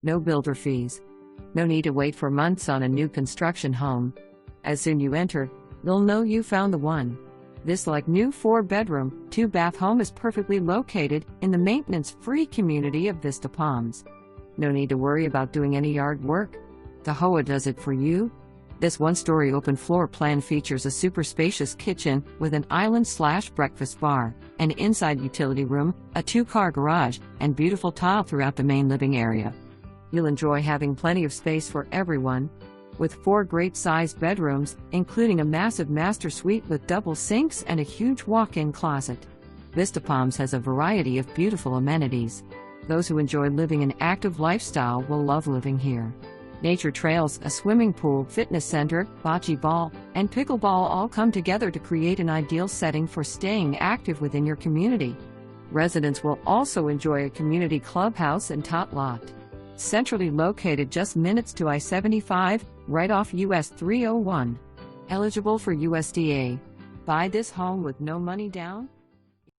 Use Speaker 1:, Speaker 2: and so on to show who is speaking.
Speaker 1: No builder fees. No need to wait for months on a new construction home. As soon you enter, you'll know you found the one. This new 4-bedroom, 2-bath home is perfectly located in the maintenance-free community of Vista Palms. No need to worry about doing any yard work. The HOA does it for you. This 1-story open floor plan features a super spacious kitchen with an island/breakfast bar, an inside utility room, a 2-car garage, and beautiful tile throughout the main living area. You'll enjoy having plenty of space for everyone. With 4 great-sized bedrooms, including a massive master suite with double sinks and a huge walk-in closet. Vista Palms has a variety of beautiful amenities. Those who enjoy living an active lifestyle will love living here. Nature trails, a swimming pool, fitness center, bocce ball, and pickleball all come together to create an ideal setting for staying active within your community. Residents will also enjoy a community clubhouse and tot lot. Centrally located just minutes to I-75, right off US 301. Eligible for USDA. Buy this home with no money down?